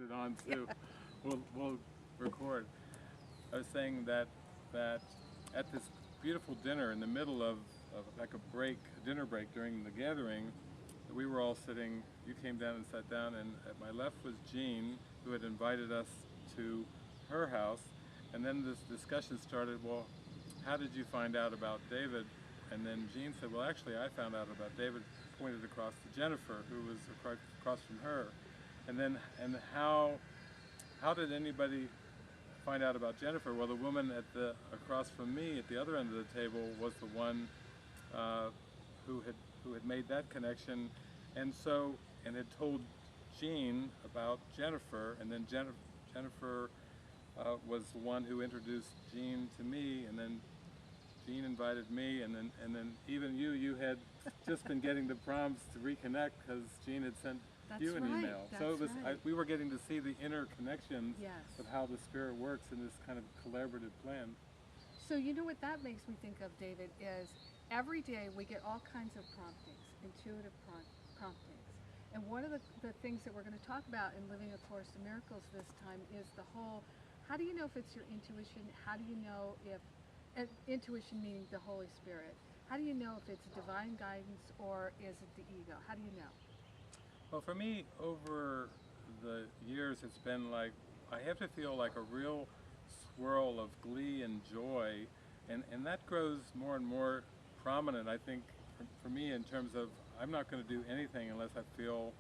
it on too. We'll record. I was saying that at this beautiful dinner in the middle of like a dinner break during the gathering, we were all sitting. You came down and sat down, and at my left was Jean, who had invited us to her house, and then this discussion started. Well, how did you find out about David? And then Jean said, well, actually, I found out about David, pointed across to Jennifer, who was across from her. And how did anybody find out about Jennifer? Well, the woman across from me at the other end of the table was the one who had made that connection, and had told Jean about Jennifer, and then Jennifer was the one who introduced Jean to me, and then Jean invited me, and then even you had just been getting the prompts to reconnect because Jean had sent you an email. So it was we were getting to see the inner connections of how the Spirit works in this kind of collaborative plan. So you know what that makes me think of, David, is every day we get all kinds of promptings, intuitive promptings. And one of the things that we're going to talk about in Living A Course in Miracles this time is the whole, how do you know if it's your intuition? How do you know if, intuition meaning the Holy Spirit, how do you know if it's divine guidance or is it the ego? How do you know? Well, for me, over the years, it's been like, I have to feel like a real swirl of glee and joy, and that grows more and more prominent, I think, for me in terms of, I'm not going to do anything unless I feel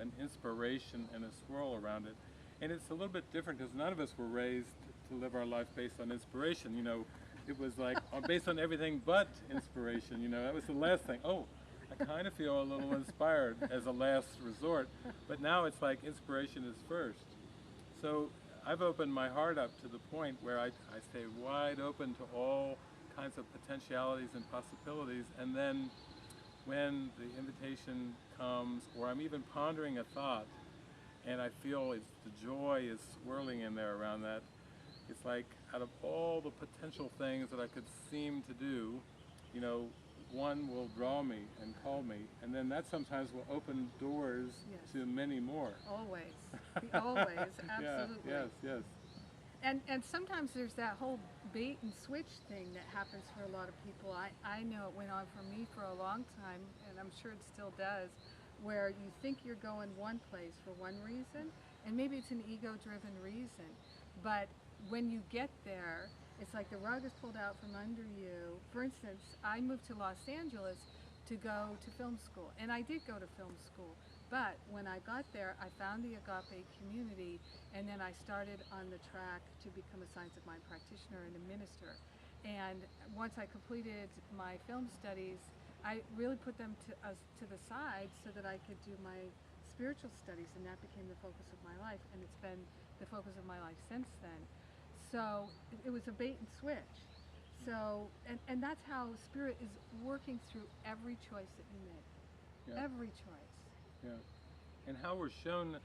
an inspiration and a swirl around it. And it's a little bit different because none of us were raised to live our life based on inspiration. You know, it was like based on everything but inspiration. You know, that was the last thing. Oh, I kind of feel a little inspired as a last resort, but now it's like inspiration is first. So I've opened my heart up to the point where I stay wide open to all kinds of potentialities and possibilities, and then when the invitation comes, or I'm even pondering a thought, and I feel the joy is swirling in there around that, it's like out of all the potential things that I could seem to do, you know, one will draw me and call me, and then that sometimes will open doors to many more. Always, always, absolutely. Yes. And sometimes there's that whole bait and switch thing that happens for a lot of people. I know it went on for me for a long time, and I'm sure it still does, where you think you're going one place for one reason, and maybe it's an ego-driven reason, but when you get there, it's like the rug is pulled out from under you. For instance, I moved to Los Angeles to go to film school, and I did go to film school, but when I got there, I found the Agape community, and then I started on the track to become a Science of Mind practitioner and a minister. And once I completed my film studies, I really put them to the side so that I could do my spiritual studies, and that became the focus of my life, and it's been the focus of my life since then. So it was a bait and switch. So, and that's how Spirit is working through every choice that you make. Every choice. Yeah. And how we're shown,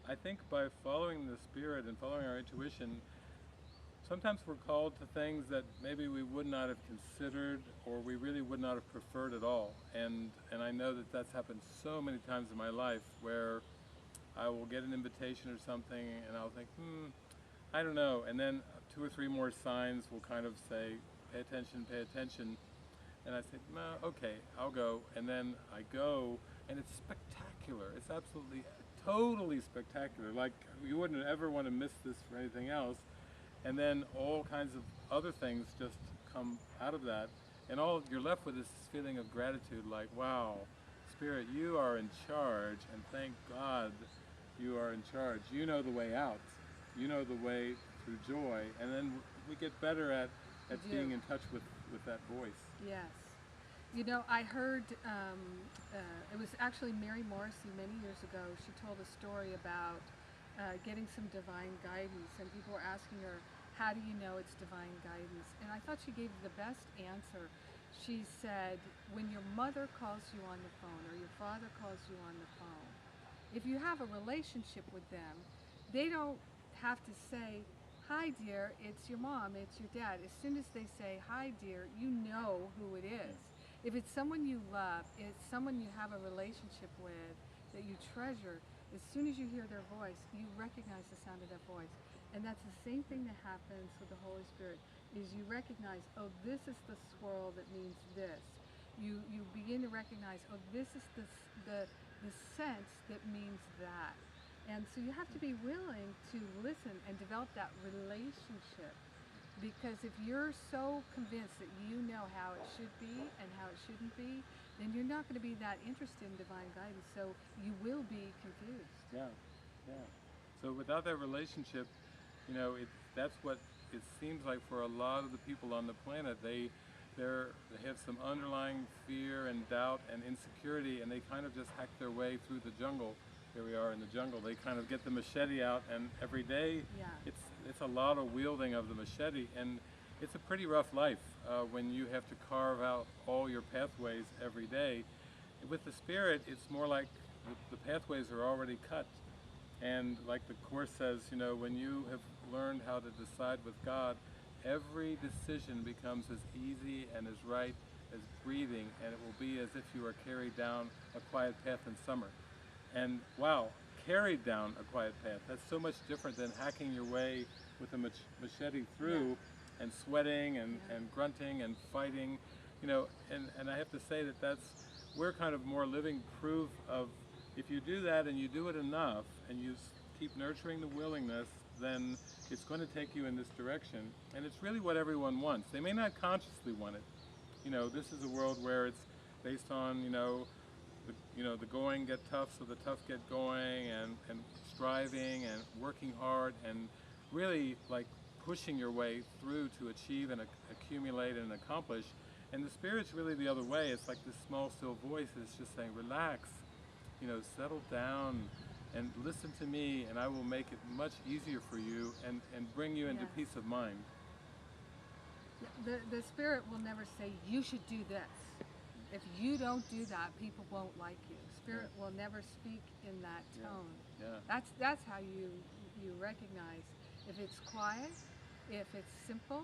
I think, by following the Spirit and following our intuition, sometimes we're called to things that maybe we would not have considered, or we really would not have preferred at all. And I know that that's happened so many times in my life where I will get an invitation or something and I'll think, I don't know. And then 2 or 3 more signs will kind of say, pay attention. And I say, no, okay, I'll go. And then I go, and it's spectacular. It's absolutely, totally spectacular. Like, you wouldn't ever want to miss this for anything else. And then all kinds of other things just come out of that. And all you're left with is this feeling of gratitude, like, wow, Spirit, you are in charge, and thank God you are in charge. You know the way out. You know the way through joy. And then we get better at being in touch with that voice. Yes. You know, I heard, it was actually Mary Morrissey many years ago. She told a story about getting some divine guidance, and people were asking her, how do you know it's divine guidance? And I thought she gave the best answer. She said, when your mother calls you on the phone or your father calls you on the phone, if you have a relationship with them, they don't have to say, hi dear, it's your mom, it's your dad. As soon as they say, hi dear, you know who it is. If it's someone you love, it's someone you have a relationship with that you treasure, as soon as you hear their voice, you recognize the sound of their voice. And that's the same thing that happens with the Holy Spirit, is you recognize, oh, this is the swirl that means this. You begin to recognize, oh, this is the sense that means that. And so you have to be willing to listen and develop that relationship. Because if you're so convinced that you know how it should be and how it shouldn't be, then you're not going to be that interested in divine guidance. So you will be confused. Yeah, yeah. So without that relationship, that's what it seems like for a lot of the people on the planet. They have some underlying fear and doubt and insecurity, and they kind of just hack their way through the jungle. Here we are in the jungle. They kind of get the machete out, and every day it's a lot of wielding of the machete, and it's a pretty rough life when you have to carve out all your pathways every day. With the Spirit, it's more like the pathways are already cut. And like the Course says, when you have learned how to decide with God, every decision becomes as easy and as right as breathing, and it will be as if you are carried down a quiet path in summer. And wow, carried down a quiet path, that's so much different than hacking your way with a machete through and sweating and grunting and fighting, and I have to say we're kind of more living proof of, if you do that and you do it enough and you keep nurturing the willingness, then it's going to take you in this direction. And it's really what everyone wants. They may not consciously want it. This is a world where it's based on, the going get tough, so the tough get going, and striving and working hard and really like pushing your way through to achieve and accumulate and accomplish. And the Spirit's really the other way. It's like this small, still voice that's just saying, relax, settle down and listen to me, and I will make it much easier for you and bring you into peace of mind. The Spirit will never say, you should do this. If you don't do that, people won't like you. Spirit will never speak in that tone. That's how you recognize if it's quiet, if it's simple,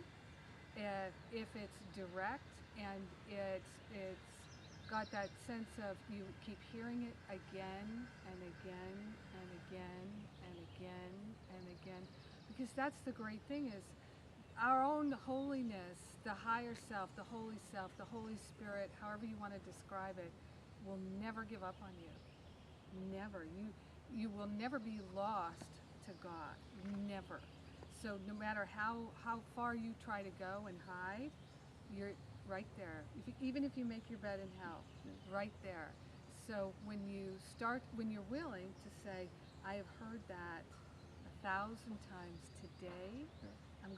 if it's direct, and it's got that sense of you keep hearing it again and again and again and again and again. Because that's the great thing, is our own holiness, the higher self, the Holy Spirit, however you want to describe it, will never give up on you. Never. You will never be lost to God. Never. So no matter how far you try to go and hide, you're right there. Even if you make your bed in hell, right there. So when you're willing to say, I have heard that 1,000 times today, I'm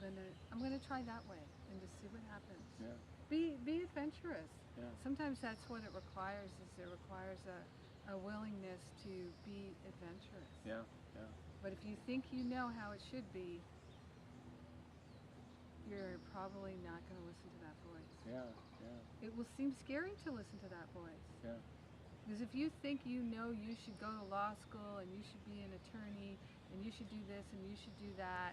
gonna try that way and just see what happens. Be adventurous. Sometimes that's what it requires. It requires a willingness to be adventurous. But if you think you know how it should be, you're probably not going to listen to that voice. It will seem scary to listen to that voice. Because if you think you know you should go to law school and you should be an attorney and you should do this and you should do that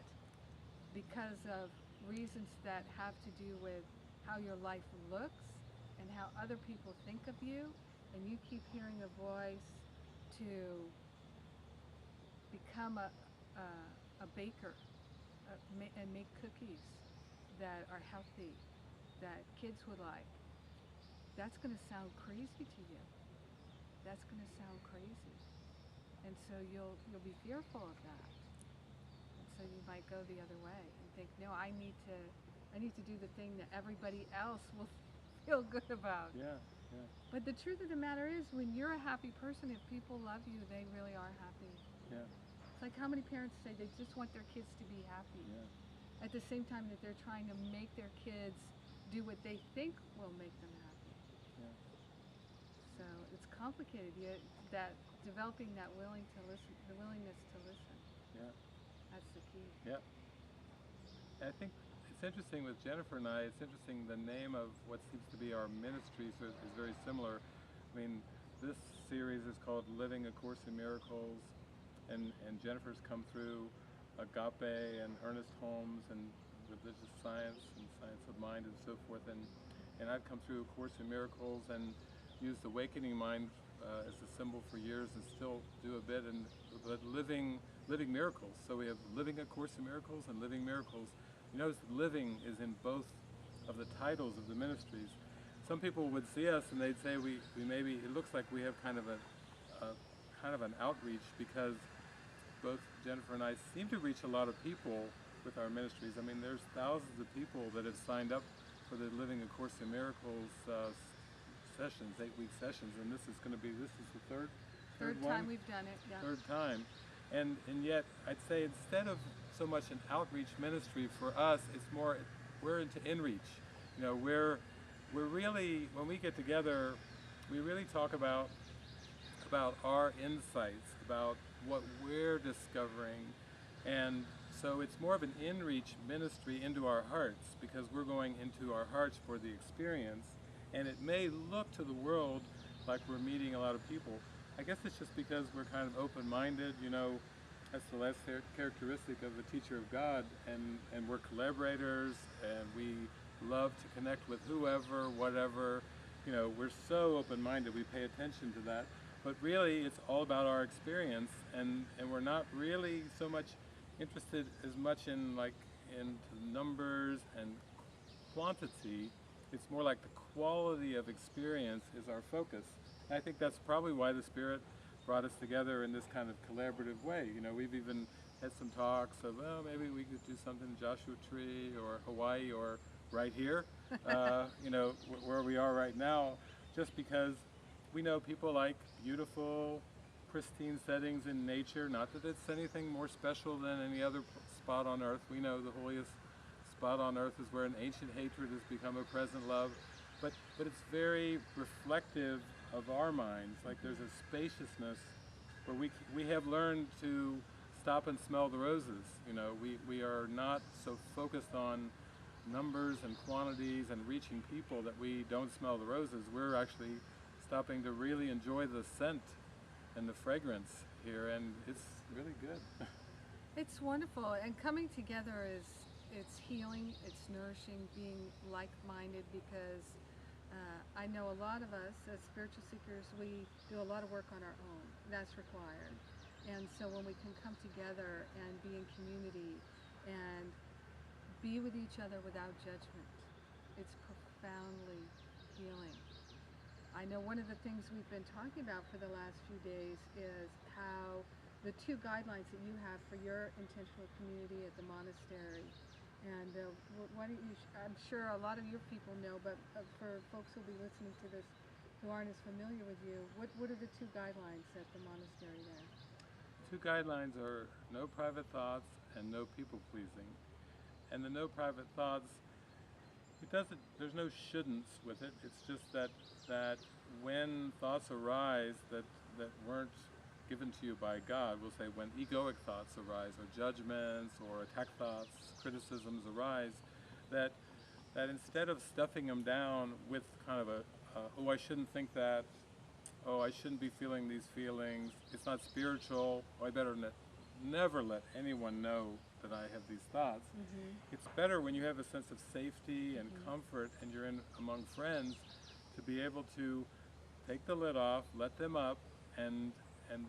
because of reasons that have to do with how your life looks and how other people think of you, and you keep hearing a voice to become a baker and make cookies that are healthy, that kids would like, that's going to sound crazy to you. That's going to sound crazy. And so you'll be fearful of that. And so you might go the other way and think, no, I need to do the thing that everybody else will feel good about. But the truth of the matter is, when you're a happy person, if people love you, they really are happy. It's like how many parents say they just want their kids to be happy. At the same time that they're trying to make their kids do what they think will make them happy. So it's complicated. That developing that willingness to listen. That's the key. I think it's interesting with Jennifer and I. It's interesting, the name of what seems to be our ministry is very similar. I mean, this series is called Living A Course in Miracles, and Jennifer's come through Agape and Ernest Holmes and religious science and science of mind and so forth, and I've come through A Course in Miracles and used Awakening Mind as a symbol for years and still do a bit, and but living miracles. So we have living A Course in Miracles and living miracles. You notice that living is in both of the titles of the ministries. Some people would see us and they'd say we maybe, it looks like we have kind of an outreach, because both Jennifer and I seem to reach a lot of people with our ministries. I mean, there's thousands of people that have signed up for the Living A Course in Miracles sessions, 8-week sessions, and this is the third one? time we've done it. Yeah. Third time. And yet, I'd say instead of so much an outreach ministry for us, it's more, we're into inreach. You know, we're really, when we get together, we really talk about our insights, about what we're discovering. And so it's more of an inreach ministry into our hearts, because we're going into our hearts for the experience. And it may look to the world like we're meeting a lot of people. I guess it's just because we're kind of open-minded, you know. That's the last characteristic of the teacher of God, and we're collaborators, and we love to connect with whoever, whatever. You know, we're so open-minded, we pay attention to that. But really, it's all about our experience, and we're not really so much interested as much in numbers and quantity. It's more like the quality of experience is our focus. And I think that's probably why the Spirit brought us together in this kind of collaborative way. You know, we've even had some talks of, well, maybe we could do something in Joshua Tree or Hawaii or right here, you know, where we are right now, just because we know people like beautiful, pristine settings in nature. Not that it's anything more special than any other spot on earth. We know the holiest spot on earth is where an ancient hatred has become a present love. But it's very reflective of our minds. Like there's a spaciousness where we have learned to stop and smell the roses. You know, we are not so focused on numbers and quantities and reaching people that we don't smell the roses. We're actually stopping to really enjoy the scent and the fragrance here, and it's really good. It's wonderful, and coming together it's healing, it's nourishing, being like-minded, because I know a lot of us as spiritual seekers, we do a lot of work on our own. That's required. And so when we can come together and be in community and be with each other without judgment, it's profoundly healing. I know one of the things we've been talking about for the last few days is how the 2 guidelines that you have for your intentional community at the monastery. And why don't you, I'm sure a lot of your people know, but for folks who'll be listening to this who aren't as familiar with you, what are the 2 guidelines at the monastery there? 2 guidelines are no private thoughts and no people pleasing. And the no private thoughts, there's no shouldn'ts with it. It's just that when thoughts arise that weren't given to you by God, we'll say when egoic thoughts arise, or judgments, or attack thoughts, criticisms arise, that instead of stuffing them down with kind of oh, I shouldn't think that, oh, I shouldn't be feeling these feelings, it's not spiritual, oh, I better never let anyone know that I have these thoughts. Mm-hmm. It's better when you have a sense of safety and comfort, and you're in among friends, to be able to take the lid off, let them up, and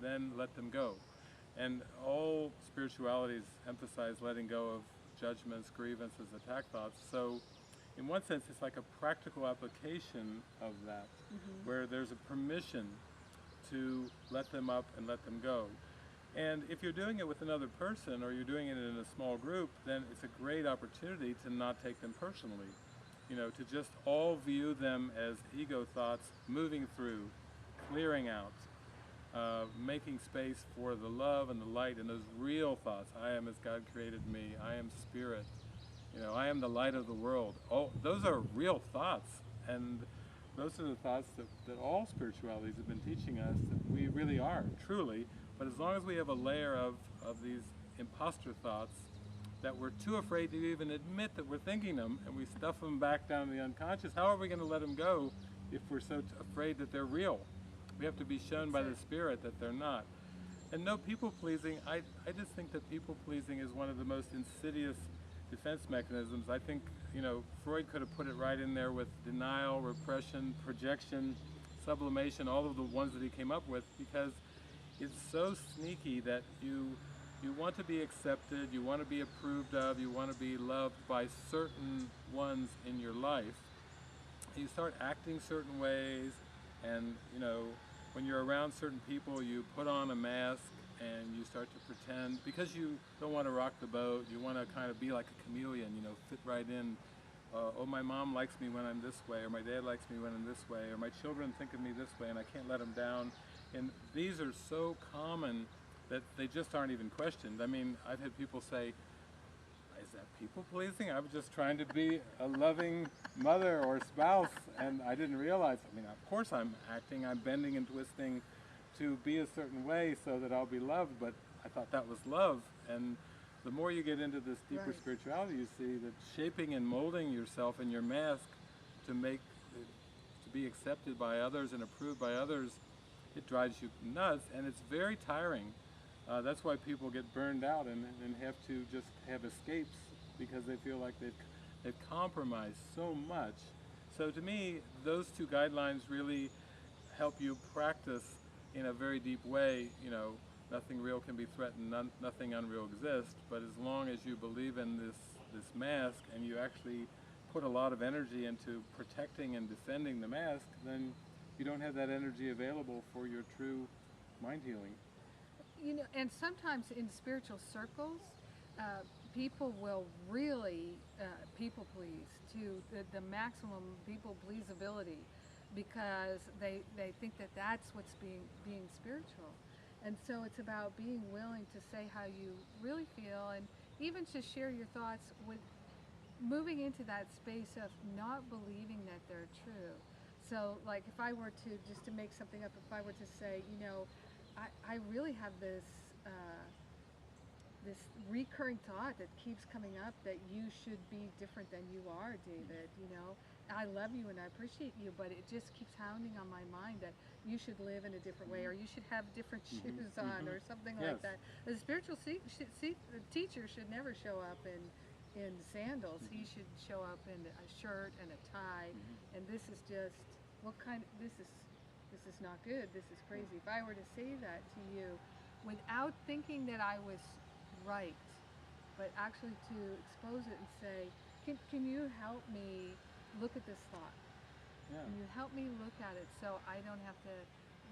then let them go. And all spiritualities emphasize letting go of judgments, grievances, attack thoughts. So in one sense, it's like a practical application of that, where there's a permission to let them up and let them go. And if you're doing it with another person, or you're doing it in a small group, then it's a great opportunity to not take them personally. You know, to just all view them as ego thoughts moving through, clearing out, making space for the love and the light and those real thoughts. I am as God created me. I am spirit. You know, I am the light of the world. Oh, those are real thoughts, and those are the thoughts that all spiritualities have been teaching us that we really are, truly. But as long as we have a layer of these imposter thoughts that we're too afraid to even admit that we're thinking them, and we stuff them back down in the unconscious, how are we going to let them go if we're so afraid that they're real? We have to be shown by the Spirit that they're not. And no people-pleasing, I just think that people-pleasing is one of the most insidious defense mechanisms. I think, you know, Freud could have put it right in there with denial, repression, projection, sublimation, all of the ones that he came up with, because it's so sneaky that you want to be accepted, you want to be approved of, you want to be loved by certain ones in your life. You start acting certain ways, and when you're around certain people, you put on a mask and you start to pretend because you don't want to rock the boat. You want to kind of be like a chameleon, fit right in. Oh, my mom likes me when I'm this way, or my dad likes me when I'm this way, or my children think of me this way, and I can't let them down. And these are so common that they just aren't even questioned. I mean, I've had people say, is that people pleasing? I was just trying to be a loving mother or spouse, and I didn't realize. I mean, of course I'm acting, I'm bending and twisting to be a certain way so that I'll be loved, but I thought that was love. And the more you get into this deeper Right. spirituality, you see that shaping and molding yourself in your mask to to be accepted by others and approved by others, it drives you nuts, and it's very tiring. That's why people get burned out and have to just have escapes because they feel like they've compromised so much. So to me, those two guidelines really help you practice in a very deep way. Nothing real can be threatened, nothing unreal exists. But as long as you believe in this mask and you actually put a lot of energy into protecting and defending the mask, then you don't have that energy available for your true mind healing. And sometimes in spiritual circles, people will really people please to the maximum people pleasability because they think that that's what's being spiritual. And so it's about being willing to say how you really feel and even to share your thoughts with moving into that space of not believing that they're true. So like if I were to, just to make something up, if I were to say, I really have this recurring thought that keeps coming up that you should be different than you are, David. I love you and I appreciate you, but it just keeps hounding on my mind that you should live in a different way, or you should have different shoes on, or something Yes. like that. The spiritual the teacher should never show up in sandals. He should show up in a shirt and a tie. And this is just this is not good. This is crazy. If I were to say that to you without thinking that I was right, but actually to expose it and say, can you help me look at this thought? Yeah. Can you help me look at it so I don't have to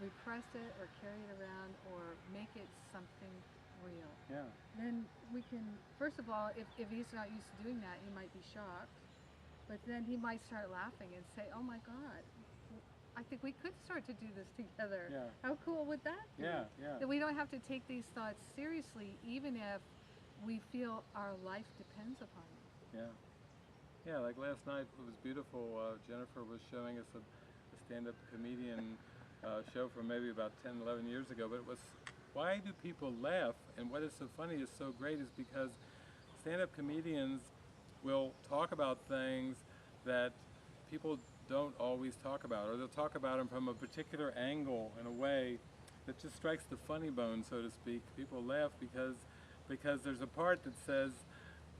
repress it or carry it around or make it something real? Yeah. Then we can, first of all, if he's not used to doing that, he might be shocked. But then he might start laughing and say, oh my God, I think we could start to do this together. Yeah. How cool would that be? Yeah. Yeah. That we don't have to take these thoughts seriously, even if we feel our life depends upon it. Yeah. Yeah, like last night, it was beautiful. Jennifer was showing us a stand-up comedian show from maybe about 10, 11 years ago, but it was, why do people laugh? And what is so funny is so great is because stand-up comedians will talk about things that people don't always talk about, or they'll talk about them from a particular angle in a way that just strikes the funny bone, so to speak. People laugh because there's a part that says,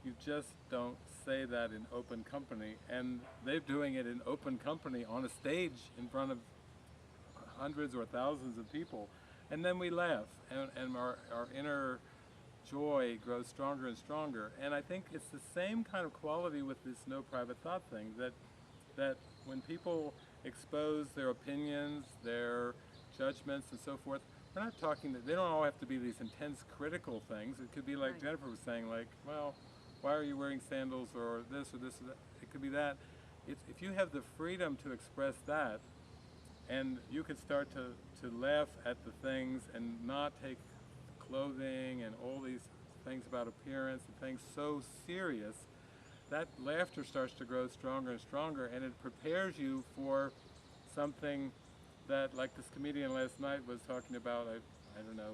you just don't say that in open company, and they're doing it in open company on a stage in front of hundreds or thousands of people, and then we laugh, and our inner joy grows stronger and stronger. And I think it's the same kind of quality with this no private thought thing, that when people expose their opinions, their judgments and so forth, we're not talking that they don't all have to be these intense critical things. It could be like Right. Jennifer was saying, like, well, why are you wearing sandals, or this or this or that? It could be that. If you have the freedom to express that, and you can start to laugh at the things and not take clothing and all these things about appearance and things so serious, that laughter starts to grow stronger and stronger, and it prepares you for something that, like this comedian last night was talking about, I don't know,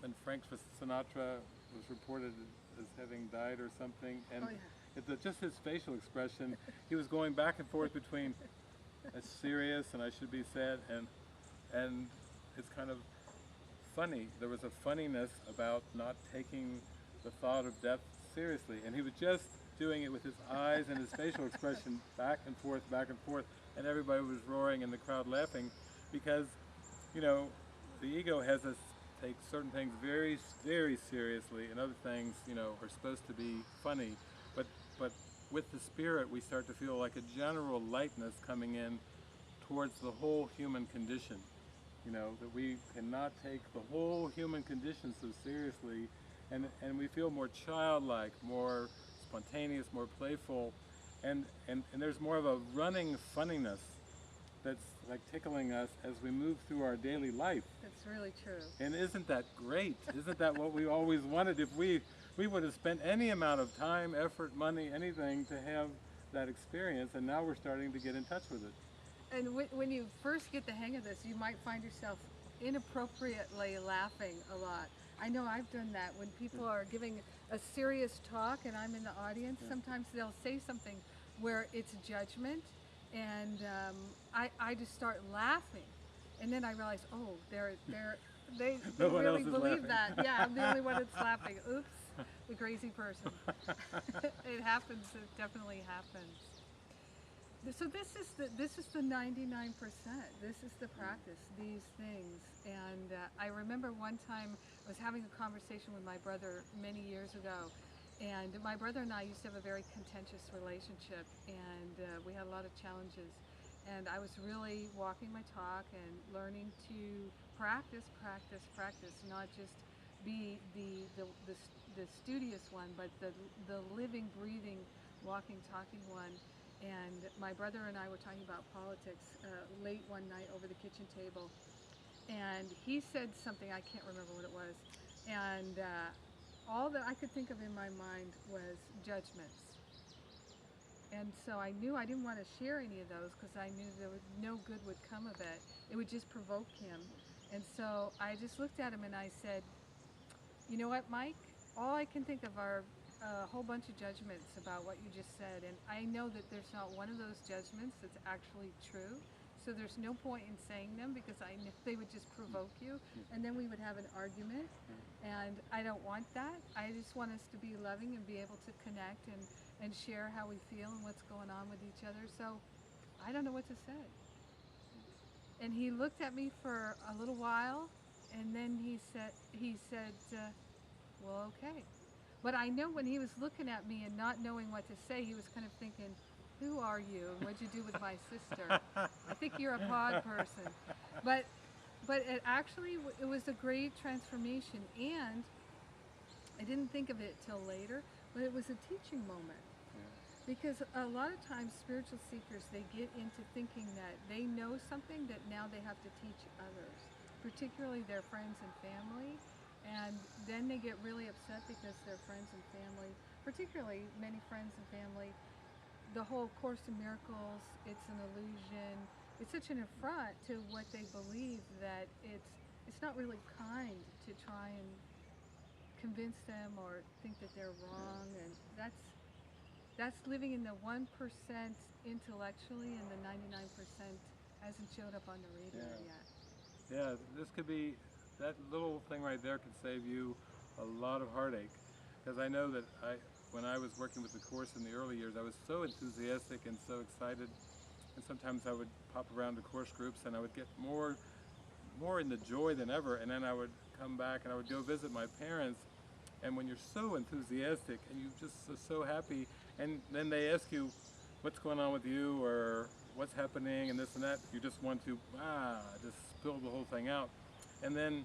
when Frank Sinatra was reported as having died or something, and Oh, yeah. just his facial expression, he was going back and forth between it's serious and I should be sad, and it's kind of funny. There was a funniness about not taking the thought of death seriously, and he was just doing it with his eyes and his facial expression back and forth, and everybody was roaring and the crowd laughing because, the ego has us take certain things very, very seriously, and other things, are supposed to be funny. But with the spirit, we start to feel like a general lightness coming in towards the whole human condition. That we cannot take the whole human condition so seriously, and we feel more childlike, more spontaneous, more playful, and there's more of a running funniness that's like tickling us as we move through our daily life. That's really true. And isn't that great? Isn't that what we always wanted? If we would have spent any amount of time, effort, money, anything to have that experience, and now we're starting to get in touch with it. And when you first get the hang of this, you might find yourself inappropriately laughing a lot. I know I've done that when people are giving a serious talk and I'm in the audience. Sometimes they'll say something where it's judgment, and I just start laughing, and then I realize, oh, they No one really else is believe laughing. that. Yeah, I'm the only one that's laughing. Oops, the crazy person. It happens. It definitely happens. So this is the 99%. This is the practice, these things. And I remember one time I was having a conversation with my brother many years ago, and my brother and I used to have a very contentious relationship, and we had a lot of challenges. And I was really walking my talk and learning to practice, not just be the studious one, but the living, breathing, walking, talking one. And my brother and I were talking about politics late one night over the kitchen table, and he said something, I can't remember what it was, and all that I could think of in my mind was judgments. And so I knew I didn't want to share any of those because I knew no good would come of it. It would just provoke him. And so I just looked at him and I said, you know what, Mike? All I can think of are a whole bunch of judgments about what you just said, and I know that there's not one of those judgments that's actually true, so there's no point in saying them because I know they would just provoke you, and then we would have an argument, and I don't want that. I just want us to be loving and be able to connect and share how we feel and what's going on with each other, so I don't know what to say. And he looked at me for a little while, and then he said, well, okay. But I know when he was looking at me and not knowing what to say, he was kind of thinking, who are you and what'd you do with my sister? I think you're a pod person. But it actually, it was a great transformation, and I didn't think of it till later, but it was a teaching moment. Because a lot of times spiritual seekers, they get into thinking that they know something that now they have to teach others, particularly their friends and family. And then they get really upset because their friends and family, particularly many friends and family, the whole Course in Miracles, it's an illusion. It's such an affront to what they believe that it's not really kind to try and convince them or think that they're wrong. And that's living in the 1% intellectually, and the 99% hasn't showed up on the radio yet. Yeah, this could be, that little thing right there could save you a lot of heartache. Because I know that when I was working with the Course in the early years, I was so enthusiastic and so excited. And sometimes I would pop around to Course groups and I would get more in the joy than ever. And then I would come back and I would go visit my parents. And when you're so enthusiastic and you just are so happy, and then they ask you what's going on with you or what's happening and this and that, you just want to just spill the whole thing out. And then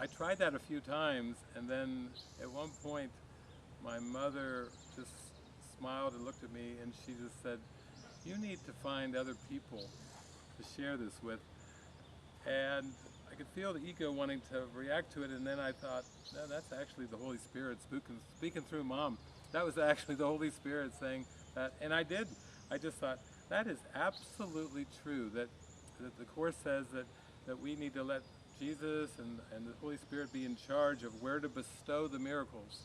I tried that a few times, and then at one point my mother just smiled and looked at me and she just said, you need to find other people to share this with. And I could feel the ego wanting to react to it, and then I thought, no, that's actually the Holy Spirit speaking through Mom. That was actually the Holy Spirit saying that, and I did. I just thought, that is absolutely true, that the Course says that we need to let Jesus and the Holy Spirit be in charge of where to bestow the miracles,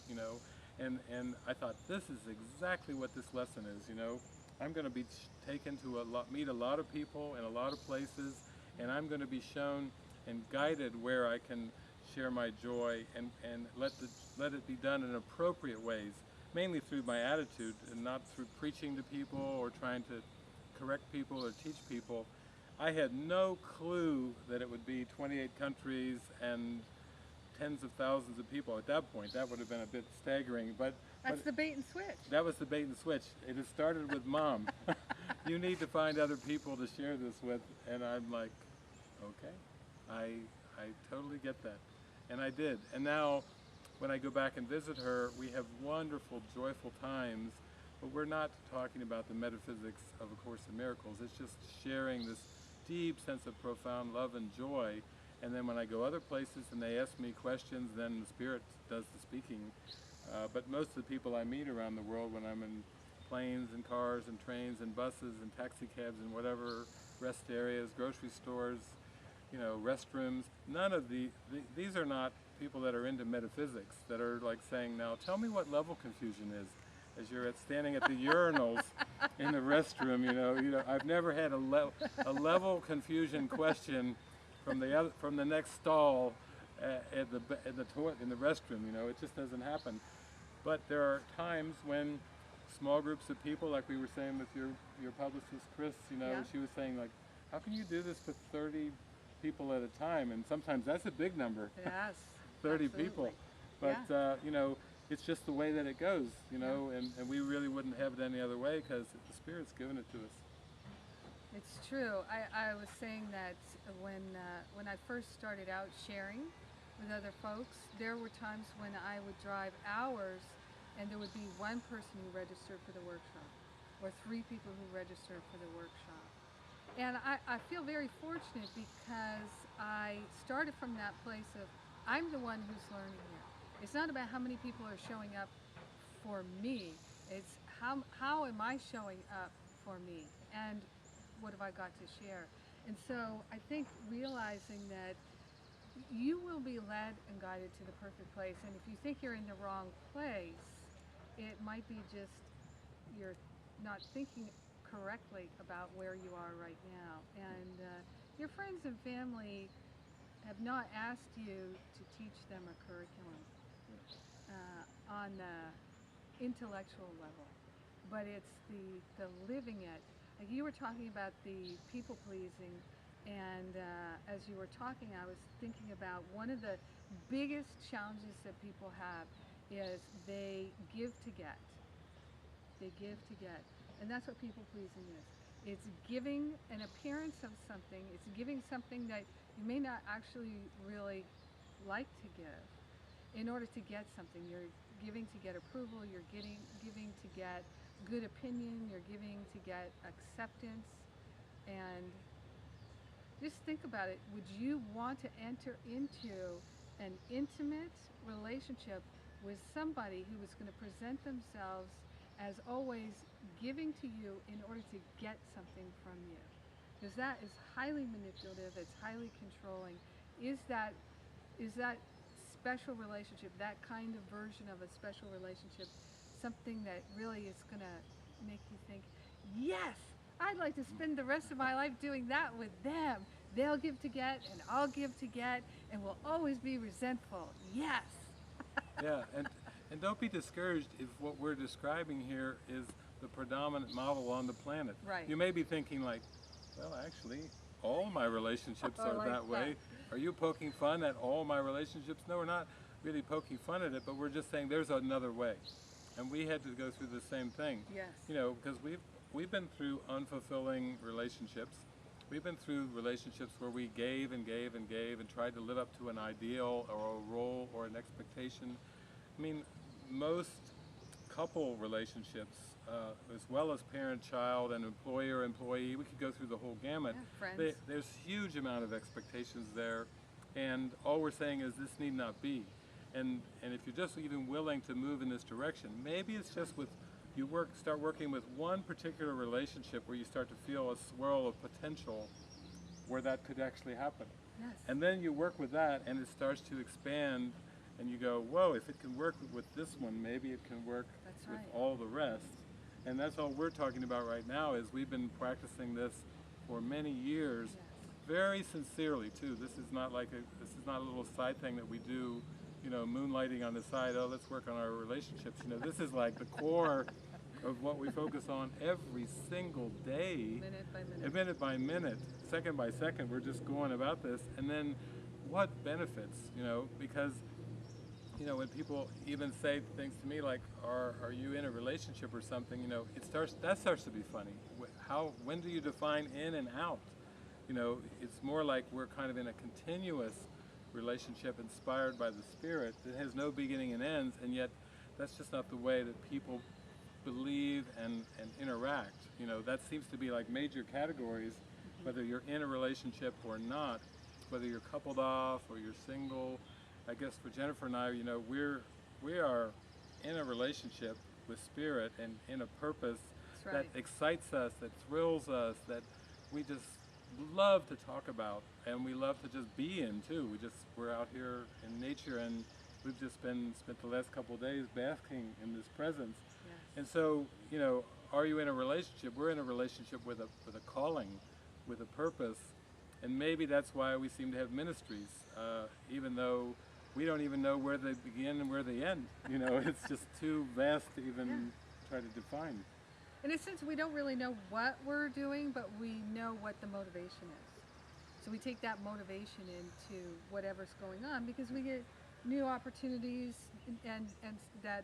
And I thought, this is exactly what this lesson is, I'm going to be taken to meet a lot of people in a lot of places, and I'm going to be shown and guided where I can share my joy and let it be done in appropriate ways, mainly through my attitude and not through preaching to people or trying to correct people or teach people. I had no clue that it would be 28 countries and tens of thousands of people at that point. That would have been a bit staggering, but That's the bait and switch. that was the bait and switch. It has started with Mom. You need to find other people to share this with, and I'm like, okay, I totally get that, and I did. And now, when I go back and visit her, we have wonderful, joyful times, but we're not talking about the metaphysics of A Course in Miracles. It's just sharing this deep sense of profound love and joy. And then when I go other places and they ask me questions, then the Spirit does the speaking. But most of the people I meet around the world, when I'm in planes and cars and trains and buses and taxi cabs and whatever, rest areas, grocery stores, restrooms, none of these are not people that are into metaphysics, that are like saying, now tell me what level confusion is, as you're standing at the urinals in the restroom. I've never had a level confusion question from the next stall in the restroom. It just doesn't happen. But there are times when small groups of people, like we were saying with your publicist Chris, Yeah. she was saying, like, how can you do this with 30 people at a time? And sometimes that's a big number. Yes. 30 absolutely. people. But it's just the way that it goes, and we really wouldn't have it any other way, because the Spirit's given it to us. It's true. I was saying that when I first started out sharing with other folks, there were times when I would drive hours and there would be one person who registered for the workshop, or 3 people who registered for the workshop. And I feel very fortunate, because I started from that place of, I'm the one who's learning here. It's not about how many people are showing up for me. It's how am I showing up for me, and what have I got to share? And so I think realizing that you will be led and guided to the perfect place, and if you think you're in the wrong place, it might be just you're not thinking correctly about where you are right now. And your friends and family have not asked you to teach them a curriculum on the intellectual level, but it's the living it. Like you were talking about the people pleasing, and as you were talking, I was thinking about one of the biggest challenges that people have is they give to get. They give to get. And that's what people pleasing is. It's giving an appearance of something. It's giving something that you may not actually really like to give in order to get something. You're giving to get approval. You're giving to get good opinion. You're giving to get acceptance. And just think about it. Would you want to enter into an intimate relationship with somebody who is going to present themselves as always giving to you in order to get something from you? Because that is highly manipulative. It's highly controlling. Is that special relationship, that kind of version of a special relationship, something that really is going to make you think, yes, I'd like to spend the rest of my life doing that with them. They'll give to get, and I'll give to get, and we'll always be resentful. Yes. Yeah, and don't be discouraged if what we're describing here is the predominant model on the planet. Right. You may be thinking like, well, actually, all my relationships are like that way. Are you poking fun at all my relationships? No, we're not really poking fun at it, but we're just saying there's another way. And we had to go through the same thing. Yes. Because we've been through unfulfilling relationships. We've been through relationships where we gave and gave and gave and tried to live up to an ideal or a role or an expectation. I mean, most couple relationships, as well as parent-child and employer-employee, we could go through the whole gamut. Yeah, friends. There's huge amount of expectations there, and all we're saying is this need not be. And if you're just even willing to move in this direction, maybe it's just with start working with one particular relationship where you start to feel a swirl of potential where that could actually happen. Yes. And then you work with that and it starts to expand and you go, whoa, if it can work with this one, maybe it can work with all the rest. And that's all we're talking about right now is we've been practicing this for many years, very sincerely too. This is not a little side thing that we do, moonlighting on the side, oh, let's work on our relationships. This is like the core of what we focus on every single day, Minute by minute. and minute by minute, second by second, we're just going about this. And then what benefits, because, when people even say things to me like, are you in a relationship or something, that starts to be funny. When do you define in and out? It's more like we're kind of in a continuous relationship inspired by the Spirit that has no beginning and ends, and yet that's just not the way that people believe and interact. That seems to be like major categories, whether you're in a relationship or not, whether you're coupled off or you're single. I guess for Jennifer and I, we are in a relationship with Spirit and in a purpose That's right. that excites us, that thrills us, that we just love to talk about, and we love to just be in too. We're out here in nature, and we've just spent the last couple of days basking in this presence. Yes. And so, are you in a relationship? We're in a relationship with a calling, with a purpose, and maybe that's why we seem to have ministries, even though we don't even know where they begin and where they end. It's just too vast to even try to define. In a sense, we don't really know what we're doing, but we know what the motivation is. So we take that motivation into whatever's going on, because we get new opportunities, and that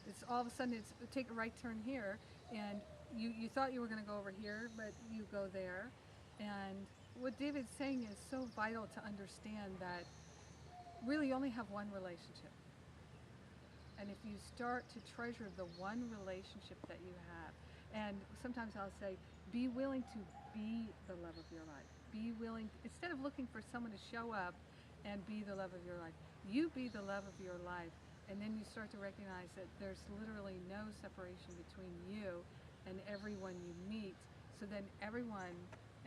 it's all of a sudden it's take a right turn here, and you thought you were going to go over here, but you go there. And what David's saying is so vital to understand that really you only have one relationship. And if you start to treasure the one relationship that you have, and sometimes I'll say, be willing to be the love of your life. Be willing, instead of looking for someone to show up and be the love of your life, you be the love of your life. And then you start to recognize that there's literally no separation between you and everyone you meet. So then everyone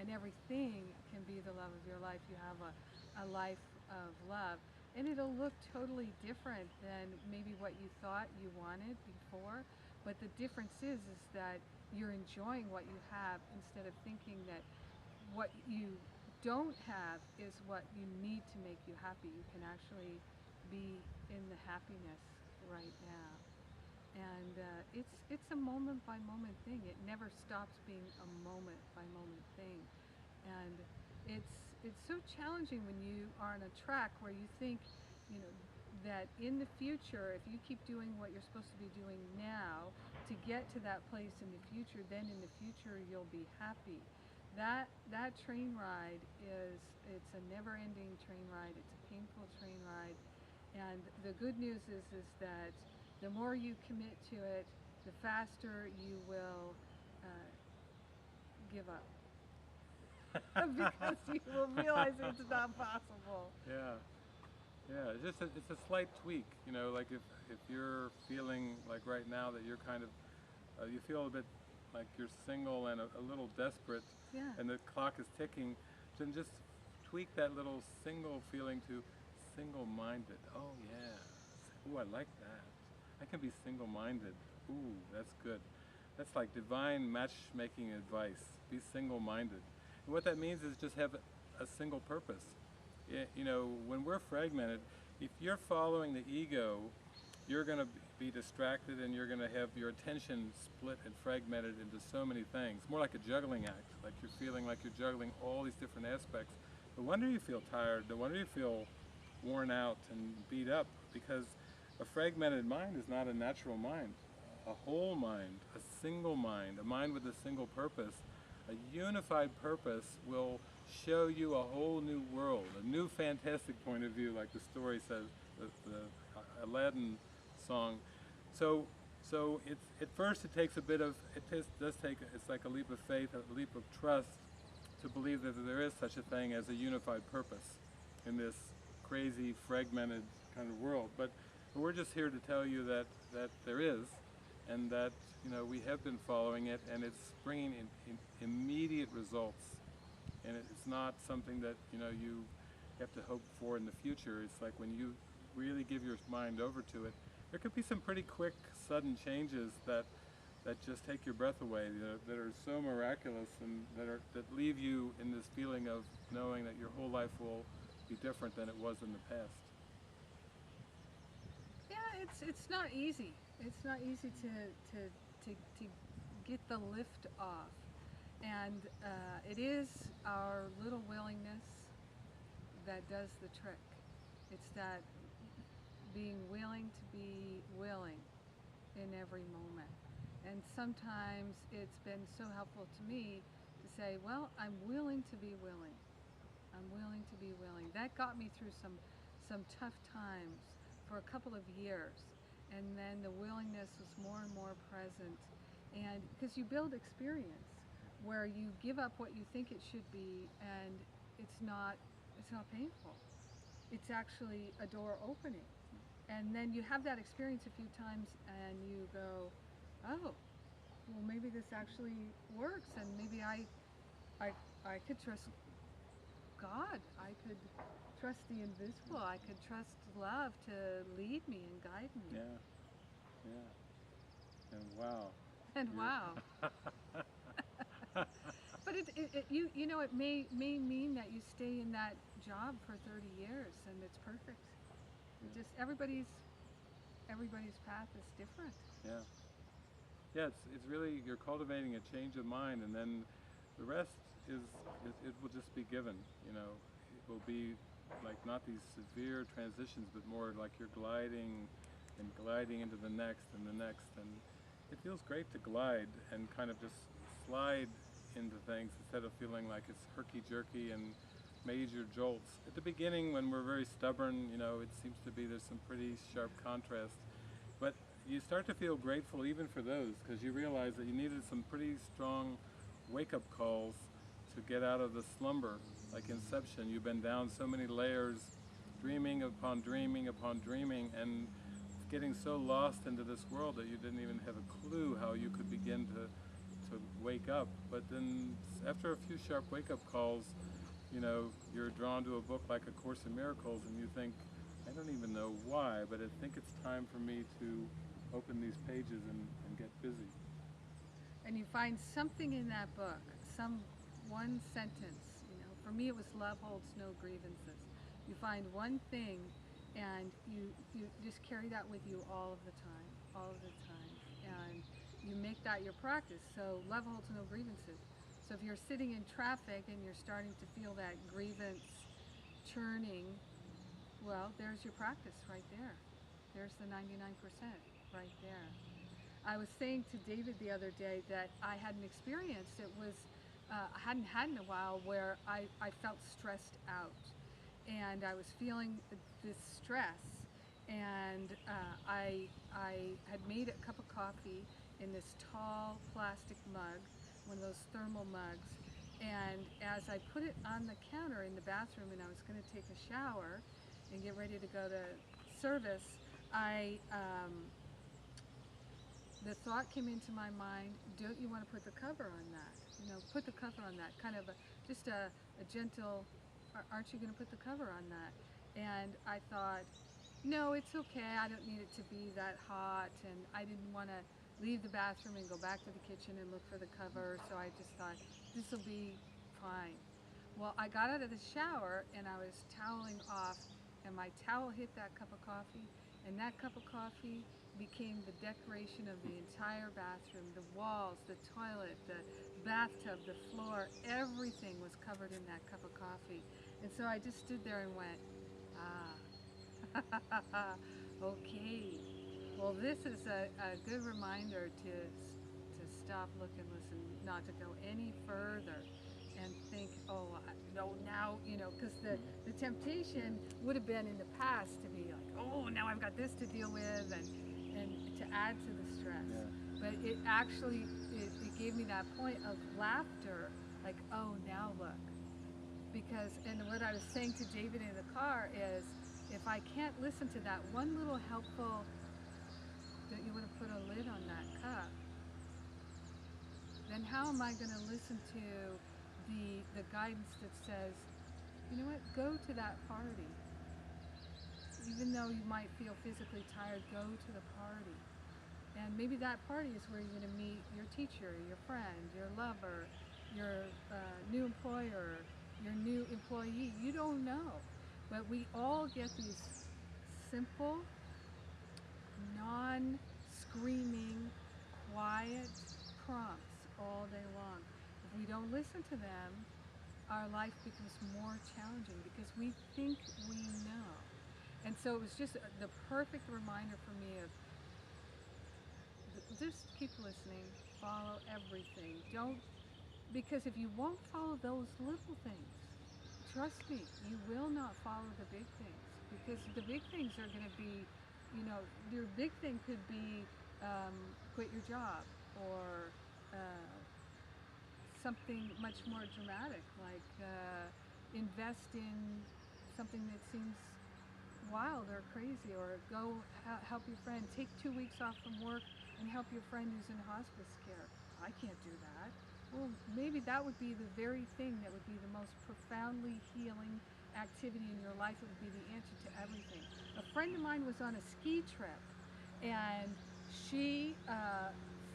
and everything can be the love of your life. You have a life of love. And it'll look totally different than maybe what you thought you wanted before. But the difference is that you're enjoying what you have, instead of thinking that what you don't have is what you need to make you happy. You can actually be in the happiness right now. And it's a moment by moment thing. It never stops being a moment by moment thing. And it's so challenging when you are on a track where you think, that in the future, if you keep doing what you're supposed to be doing now to get to that place in the future, then in the future you'll be happy. That train ride it's a never-ending train ride. It's a painful train ride. And the good news is that the more you commit to it, the faster you will give up. Because you will realize it's not possible. Yeah. Yeah, it's a slight tweak, like if you're feeling like right now that you're kind of, you feel a bit like you're single and a little desperate, Yeah. and the clock is ticking, then just tweak that little single feeling to single-minded. Oh yeah, ooh, I like that. I can be single-minded. Ooh, that's good. That's like divine matchmaking advice. Be single-minded. And what that means is just have a single purpose. When we're fragmented, if you're following the ego, you're going to be distracted, and you're going to have your attention split and fragmented into so many things. More like a juggling act, like you're feeling like you're juggling all these different aspects. No wonder you feel tired, no wonder you feel worn out and beat up, because a fragmented mind is not a natural mind. A whole mind, a single mind, a mind with a single purpose, a unified purpose will show you a whole new world, a new fantastic point of view, like the story says, the Aladdin song. So at first it takes a bit of, it's like a leap of faith, a leap of trust to believe that there is such a thing as a unified purpose in this crazy, fragmented kind of world. But we're just here to tell you that there is, and that we have been following it, and it's bringing in immediate results. And it's not something that you have to hope for in the future. It's like when you really give your mind over to it, there could be some pretty quick, sudden changes that just take your breath away, that are so miraculous, and that leave you in this feeling of knowing that your whole life will be different than it was in the past. Yeah, it's not easy. It's not easy to to get the lift off. And it is our little willingness that does the trick. It's that being willing to be willing in every moment. And sometimes it's been so helpful to me to say, well, I'm willing to be willing. I'm willing to be willing. That got me through some tough times for a couple of years. And then the willingness was more and more present. And because you build experience where you give up what you think it should be, and it's not painful. It's actually a door opening. And then you have that experience a few times and you go, oh, well, maybe this actually works, and maybe I could trust God. I could trust the invisible. I could trust love to lead me and guide me. Yeah. Yeah. And wow. And wow. But you know, it may mean that you stay in that job for 30 years and it's perfect. It just everybody's path is different. Yeah. Yeah, it's really, you're cultivating a change of mind, and then the rest is it will just be given, you know. It will be like not these severe transitions, but more like you're gliding and gliding into the next and the next, and it feels great to glide and kind of just slide into things instead of feeling like it's herky-jerky and major jolts. At the beginning, when we're very stubborn, you know, it seems to be there's some pretty sharp contrast, but you start to feel grateful even for those, because you realize that you needed some pretty strong wake-up calls to get out of the slumber, like Inception. You've been down so many layers, dreaming upon dreaming upon dreaming, and getting so lost into this world that you didn't even have a clue how you could begin to wake up. But then after a few sharp wake-up calls, you know, you're drawn to a book like A Course in Miracles, and you think, I don't even know why, but I think it's time for me to open these pages and get busy. And you find something in that book, one sentence, you know, for me it was love holds no grievances. You find one thing and you just carry that with you all of the time. And you make that your practice. So love holds no grievances. So if you're sitting in traffic and you're starting to feel that grievance churning, well, there's your practice right there. There's the 99% right there. I was saying to David the other day that I had an experience that was I hadn't had in a while, where I felt stressed out, and I was feeling this stress, and I had made a cup of coffee in this tall plastic mug, one of those thermal mugs, and as I put it on the counter in the bathroom and I was going to take a shower and get ready to go to service, the thought came into my mind, don't you want to put the cover on that? You know, put the cover on that, kind of just a gentle, aren't you going to put the cover on that? And I thought, no, it's okay, I don't need it to be that hot, and I didn't want to leave the bathroom and go back to the kitchen and look for the cover, so I just thought, this will be fine. Well, I got out of the shower and I was toweling off, and my towel hit that cup of coffee, and that cup of coffee became the decoration of the entire bathroom. The walls, the toilet, the bathtub, the floor, everything was covered in that cup of coffee. And so I just stood there and went, okay. Well, this is a good reminder to stop, look, and listen, not to go any further and think, oh, no, now, you know, because the temptation would have been in the past to be like, oh, now I've got this to deal with, and to add to the stress. Yeah. But it actually, it gave me that point of laughter, like, oh, now look. Because, and what I was saying to David in the car is, if I can't listen to that one little helpful, don't you want to put a lid on that cup, then how am I going to listen to the guidance that says, you know what, go to that party. Even though you might feel physically tired, go to the party. And maybe that party is where you're going to meet your teacher, your friend, your lover, your new employer, your new employee. You don't know. But we all get these simple, non-screaming, quiet don't listen to them, our life becomes more challenging because we think we know. And so it was just the perfect reminder for me of just keep listening, follow everything. Don't, because if you won't follow those little things, trust me, you will not follow the big things, because the big things are going to be, you know, your big thing could be quit your job, or something much more dramatic, like invest in something that seems wild or crazy, or go help your friend, take 2 weeks off from work and help your friend who's in hospice care. I can't do that. Well, maybe that would be the very thing that would be the most profoundly healing activity in your life. It would be the answer to everything. A friend of mine was on a ski trip, and she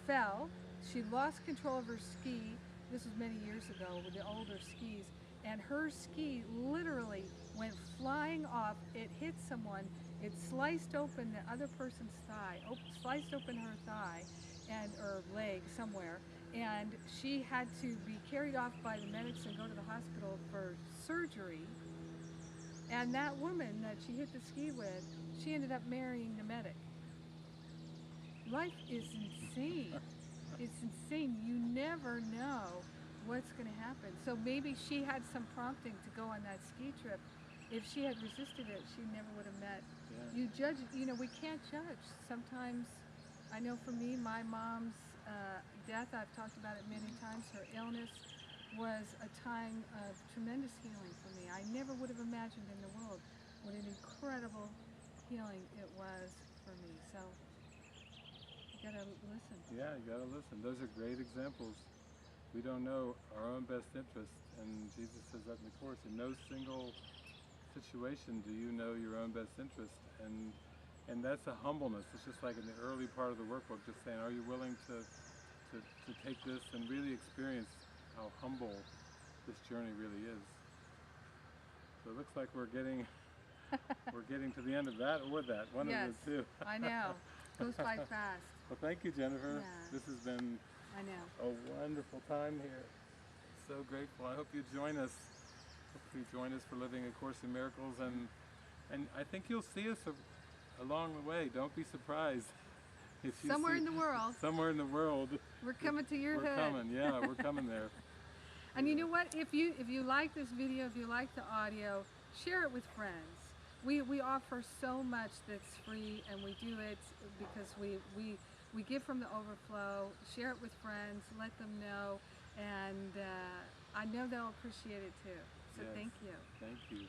fell. She lost control of her ski. This was many years ago with the older skis, and her ski literally went flying off. It hit someone. It sliced open the other person's thigh, sliced open her thigh and or leg somewhere, and she had to be carried off by the medics and go to the hospital for surgery. And that woman that she hit the ski with, she ended up marrying the medic. Life is insane. It's insane. You never know what's going to happen. So maybe she had some prompting to go on that ski trip. If she had resisted it, she never would have met. Yeah. You judge, you know, we can't judge. Sometimes, I know for me, my mom's death, I've talked about it many times, her illness was a time of tremendous healing for me. I never would have imagined in the world what an incredible healing it was for me. So, you gotta listen. Yeah, you gotta listen. Those are great examples. We don't know our own best interest, and Jesus says that in the Course. In no single situation do you know your own best interest, and that's a humbleness. It's just like in the early part of the workbook, just saying, are you willing to take this and really experience how humble this journey really is? So it looks like we're getting to the end of that, or that, one Yes, of the two. I know. Goes by fast. Well, thank you, Jennifer. Yeah. This has been I know. a wonderful time here. So grateful. I hope you join us. Hopefully join us for Living A Course in Miracles, and I think you'll see us along the way. Don't be surprised if you Somewhere see in the world. Somewhere in the world. We're coming to your We're hood. coming. Yeah, we're coming there. And you know what? If you like this video, if you like the audio, share it with friends. We offer so much that's free, and we do it because we give from the overflow. Share it with friends. Let them know, and I know they'll appreciate it too. So Yes. thank you. Thank you.